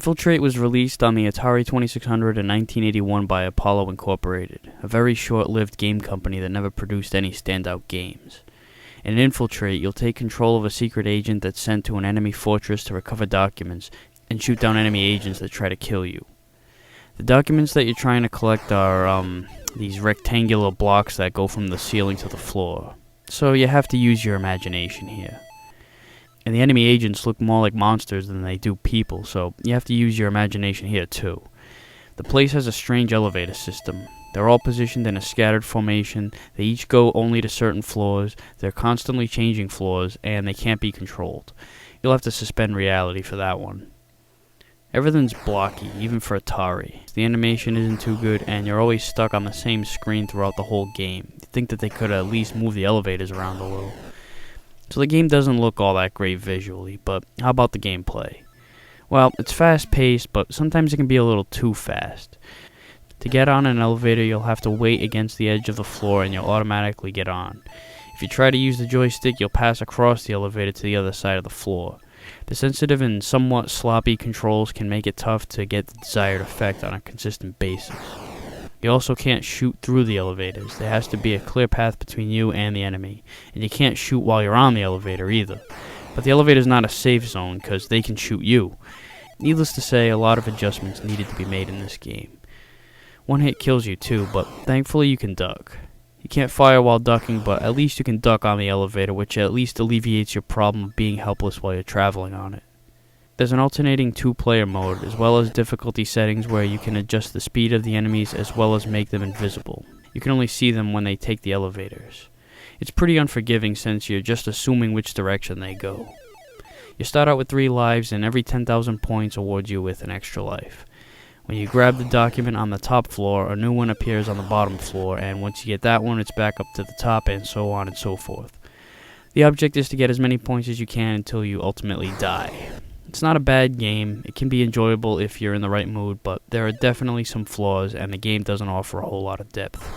Infiltrate was released on the Atari 2600 in 1981 by Apollo Incorporated, a very short-lived game company that never produced any standout games. In Infiltrate, you'll take control of a secret agent that's sent to an enemy fortress to recover documents and shoot down enemy agents that try to kill you. The documents that you're trying to collect are these rectangular blocks that go from the ceiling to the floor, so you have to use your imagination here. And the enemy agents look more like monsters than they do people, so you have to use your imagination here too. The place has a strange elevator system. They're all positioned in a scattered formation, they each go only to certain floors, they're constantly changing floors, and they can't be controlled. You'll have to suspend reality for that one. Everything's blocky, even for Atari. The animation isn't too good, and you're always stuck on the same screen throughout the whole game. You'd think that they could at least move the elevators around a little. So the game doesn't look all that great visually, but how about the gameplay? Well, it's fast-paced, but sometimes it can be a little too fast. To get on an elevator, you'll have to wait against the edge of the floor and you'll automatically get on. If you try to use the joystick, you'll pass across the elevator to the other side of the floor. The sensitive and somewhat sloppy controls can make it tough to get the desired effect on a consistent basis. You also can't shoot through the elevators. There has to be a clear path between you and the enemy, and you can't shoot while you're on the elevator either. But the elevator's not a safe zone because they can shoot you. Needless to say, a lot of adjustments needed to be made in this game. One hit kills you too, but thankfully you can duck. You can't fire while ducking, but at least you can duck on the elevator, which at least alleviates your problem of being helpless while you're traveling on it. There's an alternating two-player mode, as well as difficulty settings where you can adjust the speed of the enemies as well as make them invisible. You can only see them when they take the elevators. It's pretty unforgiving since you're just assuming which direction they go. You start out with 3 lives, and every 10,000 points awards you with an extra life. When you grab the document on the top floor, a new one appears on the bottom floor, and once you get that one, it's back up to the top, and so on and so forth. The object is to get as many points as you can until you ultimately die. It's not a bad game. It can be enjoyable if you're in the right mood, but there are definitely some flaws, and the game doesn't offer a whole lot of depth.